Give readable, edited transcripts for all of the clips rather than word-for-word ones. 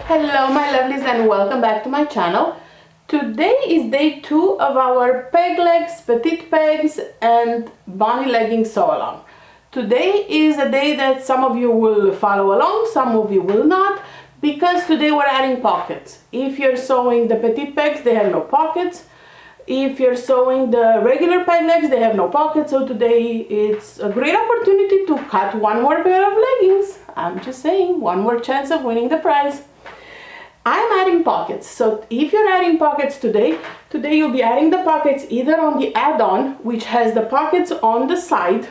Hello my lovelies and welcome back to my channel. Today is day 2 of our peg legs, petite pegs and bunny leggings sew along. Today is a day that some of you will follow along, some of you will not, because today we're adding pockets. If you're sewing the petite pegs, they have no pockets. If you're sewing the regular peg legs, they have no pockets. So today it's a great opportunity to cut one more pair of leggings. I'm just saying, one more chance of winning the prize. I'm adding pockets, so if you're adding pockets today you'll be adding the pockets either on the add-on, which has the pockets on the side.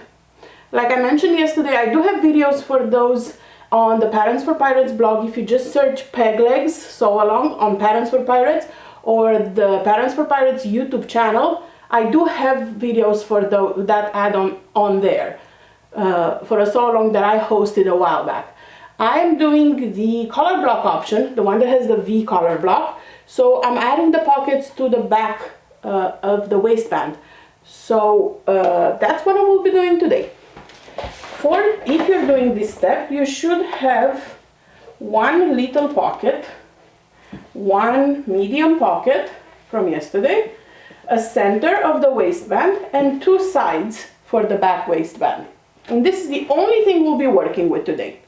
Like I mentioned yesterday, I do have videos for those on the Patterns for Pirates blog. If you just search peg legs sew along on Patterns for Pirates or the Patterns for Pirates YouTube channel, I do have videos for that add-on on there for a sew along that I hosted a while back. I'm doing the collar block option, the one that has the V collar block. So I'm adding the pockets to the back of the waistband. So that's what I will be doing today. If you're doing this step, you should have one little pocket, one medium pocket from yesterday, a center of the waistband, and two sides for the back waistband. And this is the only thing we'll be working with today.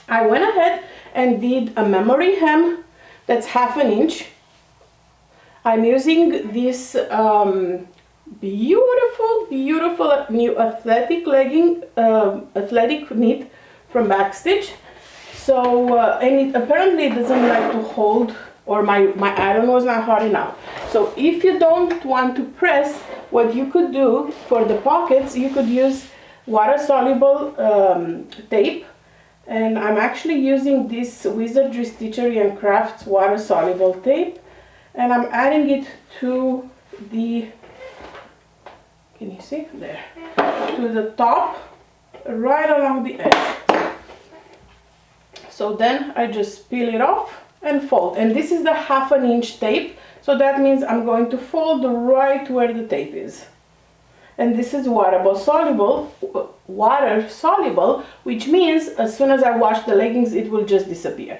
I went ahead and did a memory hem that's 1/2 inch. I'm using this beautiful new athletic legging, athletic knit from Backstitch. So and it apparently doesn't like to hold, or my iron was not hot enough. So if you don't want to press, what you could do for the pockets, you could use water soluble tape. And I'm actually using this Wizardry Stitchery and Crafts water soluble tape, and I'm adding it to the, can you see there, to the top right along the edge. So then I just peel it off and fold, and this is the 1/2 inch tape, so that means I'm going to fold right where the tape is. And this is water soluble, which means as soon as I wash the leggings, it will just disappear.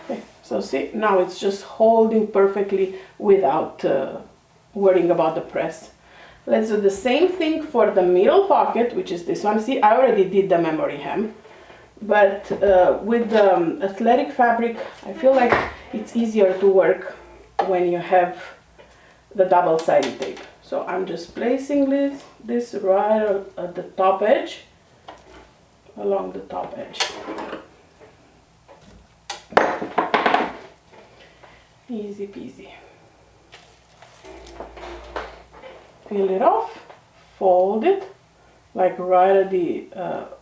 Okay, so see, now it's just holding perfectly without worrying about the press. Let's do the same thing for the middle pocket, which is this one. See, I already did the memory hem, but with the athletic fabric, I feel like it's easier to work when you have the double-sided tape. So I'm just placing this right at the top edge, along the top edge. Easy peasy. Peel it off, fold it, like right at the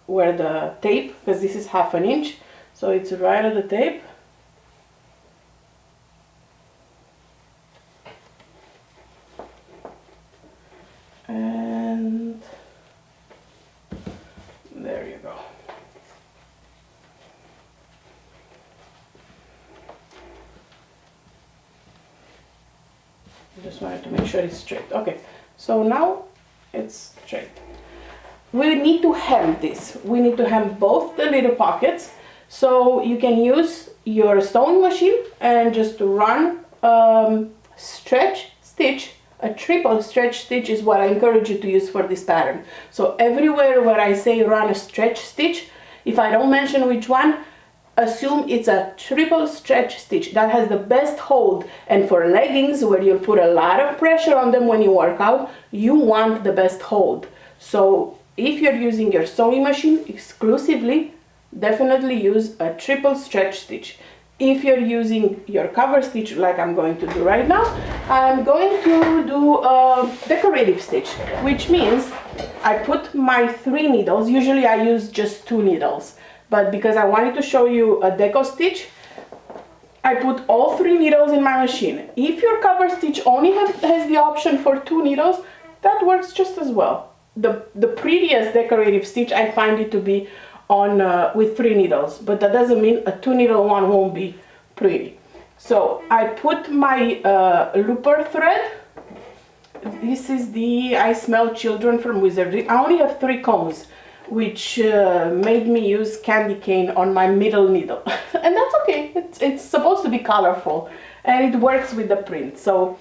where the tape, because this is 1/2 inch, so it's right at the tape. And there you go. Just wanted to make sure it's straight. Okay, so now it's straight. We need to hem this. We need to hem both the little pockets. So you can use your sewing machine and just run stretch stitch. A triple stretch stitch is what I encourage you to use for this pattern. So everywhere where I say run a stretch stitch, if I don't mention which one, assume it's a triple stretch stitch. That has the best hold. And for leggings, where you'll put a lot of pressure on them when you work out, you want the best hold. So if you're using your sewing machine exclusively, definitely use a triple stretch stitch. If you're using your cover stitch, like I'm going to do right now, I'm going to do a decorative stitch, which means I put my 3 needles. Usually I use just 2 needles, but because I wanted to show you a deco stitch, I put all 3 needles in my machine. If your cover stitch only has the option for 2 needles, that works just as well. The prettiest decorative stitch, I find it to be on with 3 needles, but that doesn't mean a 2 needle one won't be pretty. So I put my looper thread. This is the I Smell Children from Wizardry. I only have 3 combs, which made me use candy cane on my middle needle. And that's okay, it's supposed to be colorful and it works with the print. So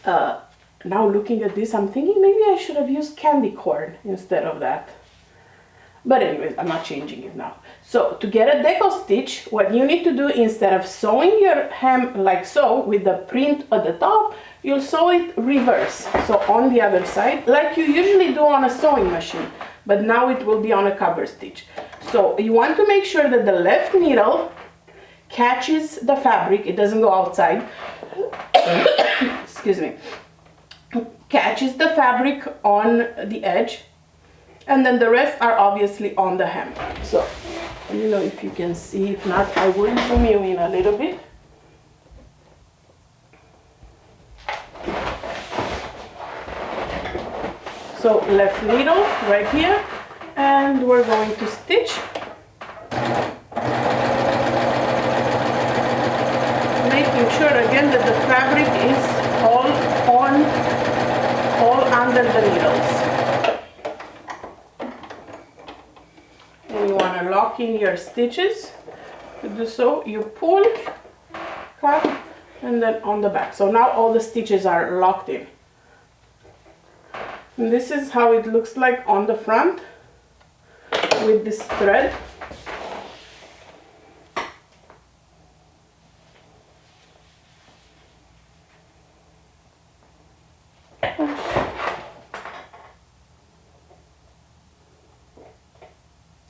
now looking at this, I'm thinking maybe I should have used candy corn instead of that. But anyways, I'm not changing it now. So to get a deco stitch, what you need to do, instead of sewing your hem like so with the print at the top, you'll sew it reverse. So on the other side, like you usually do on a sewing machine, but now it will be on a cover stitch. So you want to make sure that the left needle catches the fabric, it doesn't go outside. Excuse me. Catches the fabric on the edge, and then the rest are obviously on the hem. So let me know if you can see. If not, I will zoom you in a little bit. So left needle right here, and we're going to stitch. Making sure again that the fabric is all under the needles. And you want to lock in your stitches. To do so, you pull, cut, and then on the back. So now all the stitches are locked in. And this is how it looks like on the front with this thread.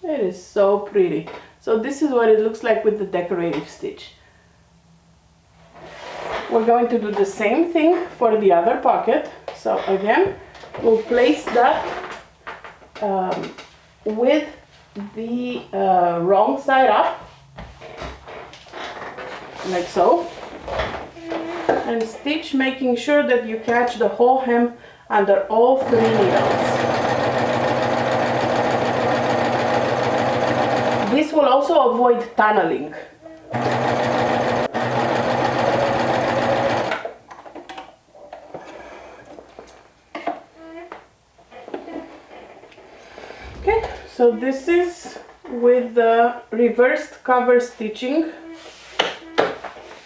It is so pretty. So this is what it looks like with the decorative stitch. We're going to do the same thing for the other pocket. So again, we'll place that with the wrong side up, like so, and stitch, making sure that you catch the whole hem under all 3 needles. This will also avoid tunneling. Okay, so this is with the reversed cover stitching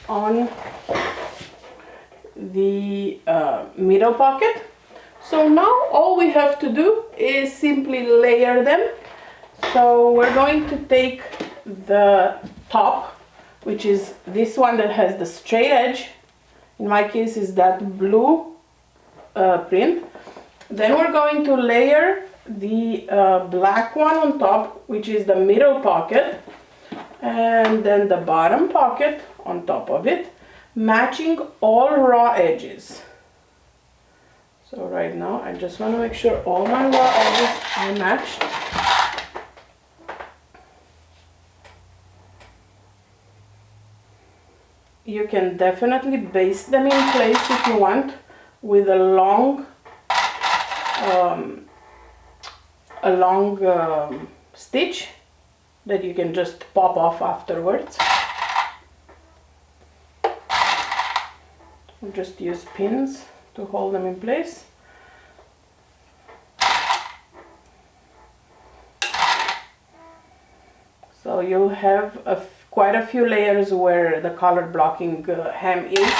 on the middle pocket. So now all we have to do is simply layer them. So we're going to take the top, which is this one that has the straight edge. In my case is that blue print. Then we're going to layer the black one on top, which is the middle pocket, and then the bottom pocket on top of it, matching all raw edges. So right now I just want to make sure all my raw edges are matched. You can definitely baste them in place if you want with a long stitch that you can just pop off afterwards. Just use pins to hold them in place. So you'll have quite a few layers where the color blocking hem is,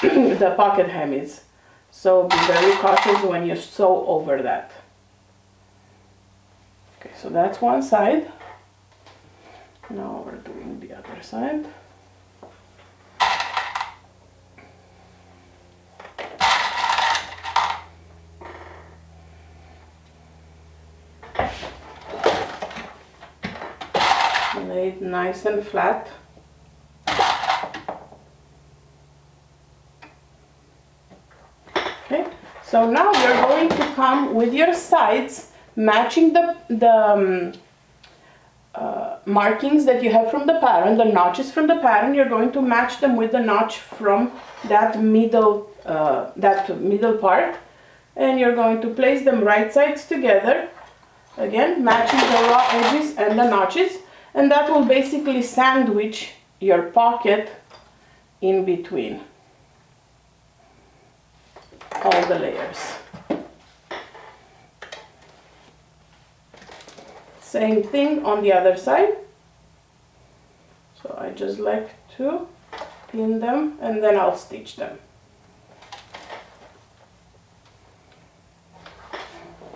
the pocket hem is. So be very cautious when you sew over that. Okay, so that's one side. Now we're doing the other side. Lay it nice and flat. Okay, so now you're going to come with your sides matching the markings that you have from the pattern, the notches from the pattern. You're going to match them with the notch from that middle part, and you're going to place them right sides together, again matching the raw edges and the notches, and that will basically sandwich your pocket in between all the layers. Same thing on the other side. So I just like to pin them and then I'll stitch them.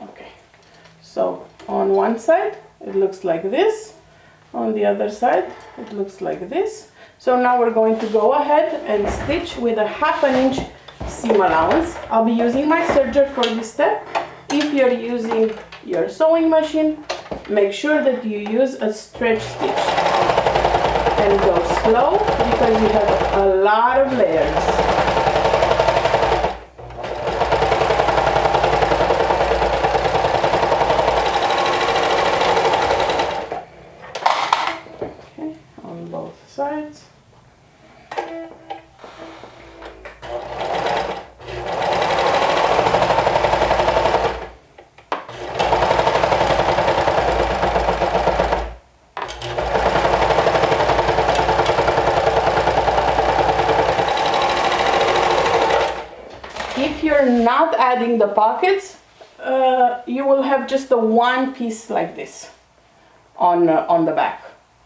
Okay, so on one side it looks like this, on the other side it looks like this. So now we're going to go ahead and stitch with a 1/2 inch seam allowance. I'll be using my serger for this step. If you're using your sewing machine, make sure that you use a stretch stitch and go slow because you have a lot of layers. Okay, on both sides. If you're not adding the pockets, you will have just a one piece like this on the back.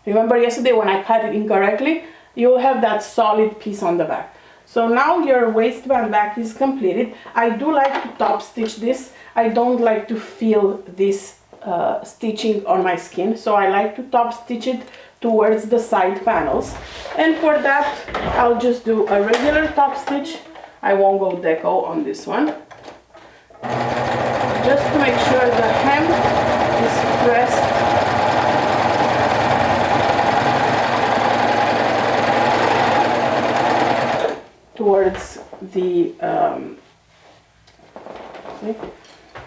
Remember yesterday when I cut it incorrectly? You'll have that solid piece on the back. So now your waistband back is completed. I do like to top stitch this. I don't like to feel this stitching on my skin, so I like to top stitch it towards the side panels. And for that, I'll just do a regular top stitch. I won't go deco on this one. Just to make sure the hem is pressed towards the, see?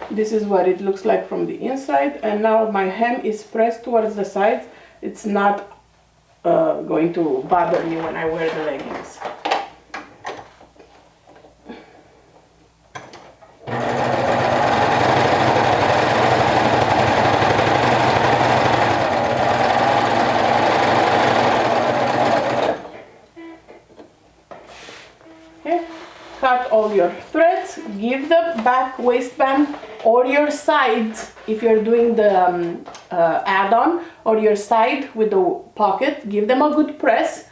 This is what it looks like from the inside, and now my hem is pressed towards the sides. It's not going to bother me when I wear the leggings. Cut all your threads, give the back waistband or your sides, if you're doing the add-on, or your side with the pocket, give them a good press.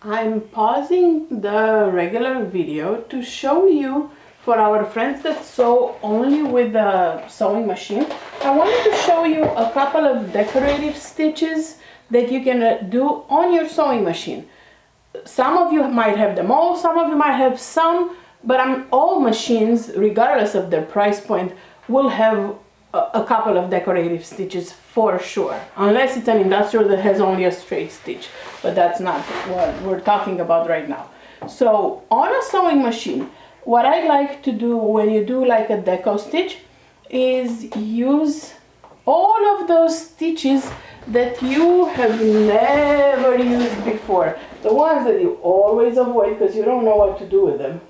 I'm pausing the regular video to show you, for our friends that sew only with the sewing machine, I wanted to show you a couple of decorative stitches that you can do on your sewing machine. Some of you might have them all, some of you might have some, but all machines, regardless of their price point, will have a couple of decorative stitches for sure, unless it's an industrial that has only a straight stitch, but that's not what we're talking about right now. So on a sewing machine, what I like to do when you do like a deco stitch is use all of those stitches that you have never used before, the ones that you always avoid because you don't know what to do with them.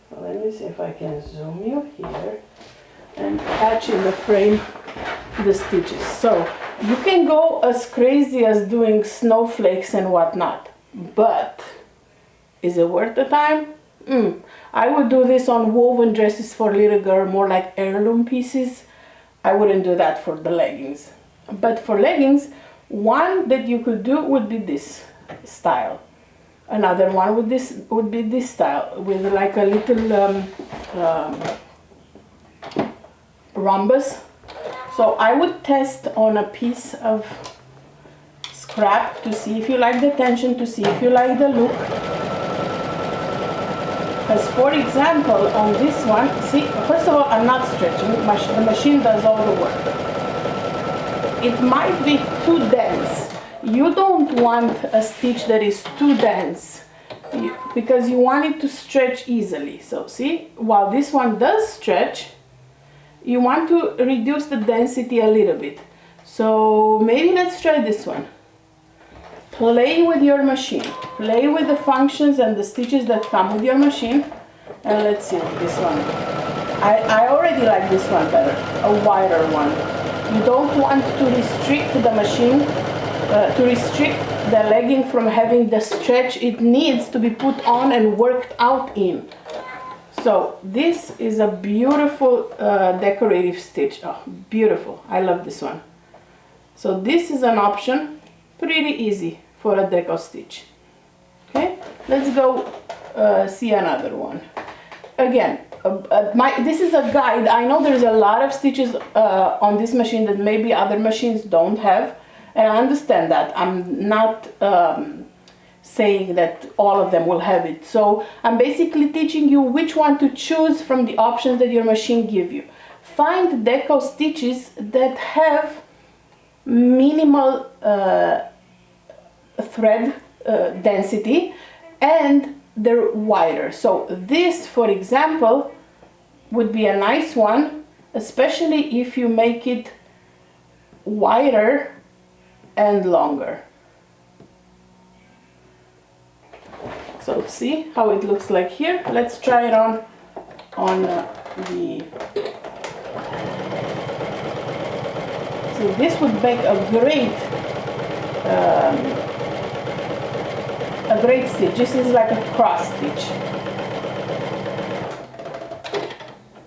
So let me see if I can zoom you here and catch in the frame the stitches. So you can go as crazy as doing snowflakes and whatnot, but is it worth the time? I would do this on woven dresses for little girl, more like heirloom pieces. I wouldn't do that for the leggings. But for leggings, one that you could do would be this style. Another one would be this style with like a little rhombus. So I would test on a piece of scrap to see if you like the tension, to see if you like the look. Because for example, on this one, see, first of all, I'm not stretching, the machine does all the work. It might be too dense. You don't want a stitch that is too dense because you want it to stretch easily. So see, while this one does stretch, you want to reduce the density a little bit. So maybe let's try this one. Play with your machine. Play with the functions and the stitches that come with your machine. And let's see this one. I already like this one better, a wider one. You don't want to restrict the machine, to restrict the legging from having the stretch it needs to be put on and worked out in. So this is a beautiful decorative stitch. Oh, beautiful. I love this one. So this is an option, pretty easy for a deco stitch. Okay, let's go see another one. Again, this is a guide. I know there's a lot of stitches on this machine that maybe other machines don't have, and I understand that. I'm not saying that all of them will have it. So I'm basically teaching you which one to choose from the options that your machine give you. Find deco stitches that have minimal thread density and they're wider. So this, for example, would be a nice one, especially if you make it wider and longer. So see how it looks like here. Let's try it on the. So this would make a great stitch. This is like a cross stitch.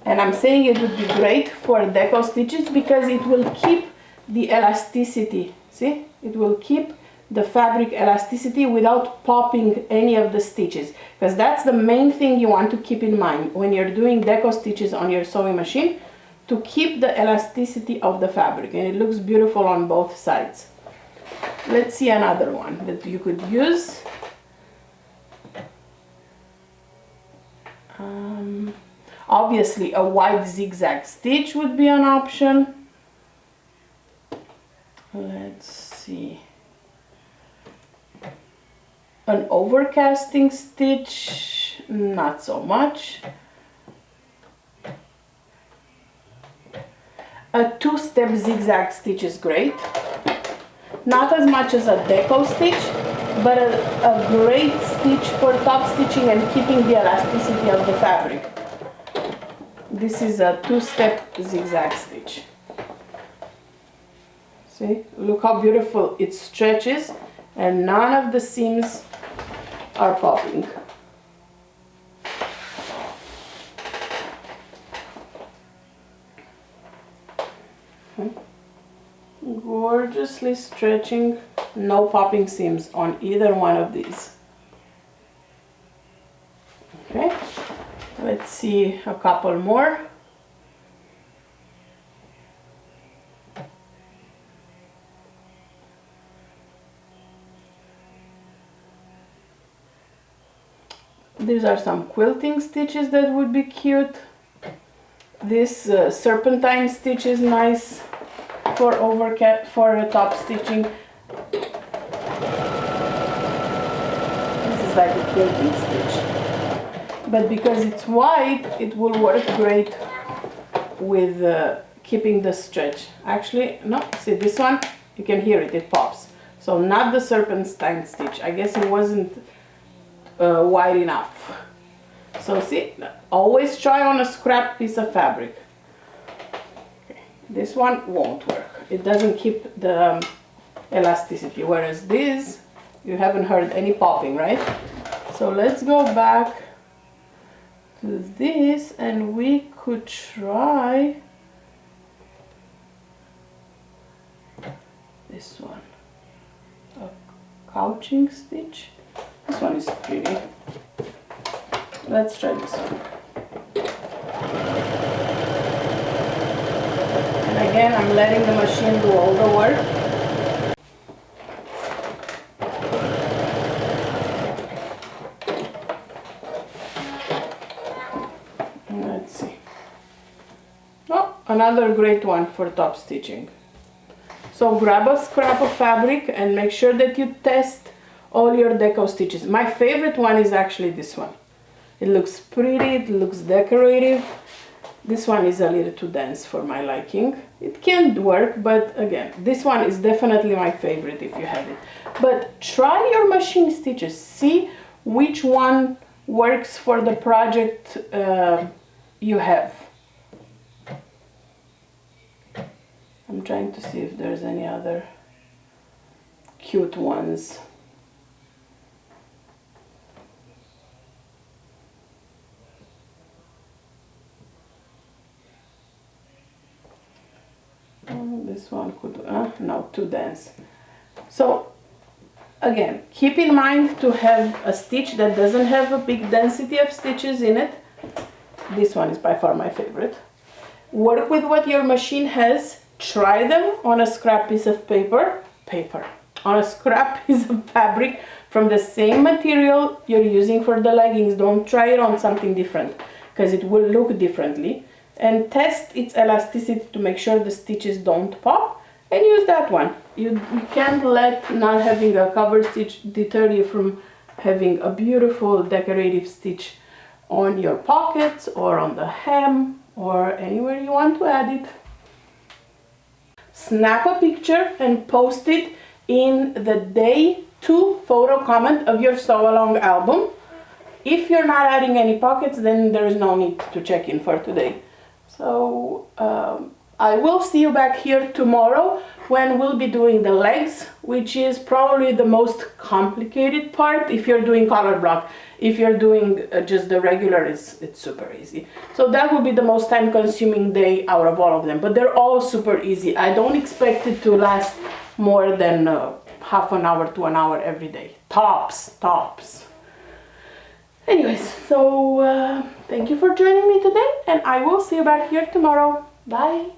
And I'm saying it would be great for deco stitches because it will keep the elasticity. See? It will keep the fabric elasticity without popping any of the stitches, because that's the main thing you want to keep in mind when you're doing deco stitches on your sewing machine, to keep the elasticity of the fabric, and it looks beautiful on both sides. Let's see another one that you could use. Obviously a wide zigzag stitch would be an option. Let's see. An overcasting stitch, not so much. A two-step zigzag stitch is great. Not as much as a deco stitch, but a great stitch for top stitching and keeping the elasticity of the fabric. This is a two-step zigzag stitch. See, look how beautiful it stretches and none of the seams are popping. Gorgeously stretching, no popping seams on either one of these. Okay, let's see a couple more. These are some quilting stitches that would be cute. This serpentine stitch is nice for top stitching. This is like a quilting stitch, but because it's wide, it will work great with keeping the stretch. Actually, no, see this one, you can hear it, it pops. So not the serpentine stitch. I guess it wasn't wide enough. So see, always try on a scrap piece of fabric. Okay. This one won't work. It doesn't keep the elasticity, whereas this, you haven't heard any popping, right? So let's go back to this and we could try this one. A couching stitch. This one is pretty. Let's try this one. And again, I'm letting the machine do all the work. Let's see. Oh, another great one for top stitching. So grab a scrap of fabric and make sure that you test all your deco stitches. My favorite one is actually this one. It looks pretty, it looks decorative. This one is a little too dense for my liking. It can work, but again, this one is definitely my favorite if you have it. But try your machine stitches. See which one works for the project you have. I'm trying to see if there's any other cute ones. this one could, no, too dense. So again, keep in mind to have a stitch that doesn't have a big density of stitches in it. This one is by far my favorite. Work with what your machine has. Try them on a scrap piece of paper, on a scrap piece of fabric from the same material you're using for the leggings. Don't try it on something different because it will look differently. And test its elasticity to make sure the stitches don't pop, and use that one. You can't let not having a cover stitch deter you from having a beautiful decorative stitch on your pockets or on the hem or anywhere you want to add it. Snap a picture and post it in the day 2 photo comment of your sew along album. If you're not adding any pockets, then there is no need to check in for today. So I will see you back here tomorrow when we'll be doing the legs, which is probably the most complicated part if you're doing color block. If you're doing just the regular, it's super easy. So that will be the most time consuming day out of all of them, but they're all super easy. I don't expect it to last more than half an hour to an hour every day. Tops. Anyways, so thank you for joining me today, and I will see you back here tomorrow. Bye.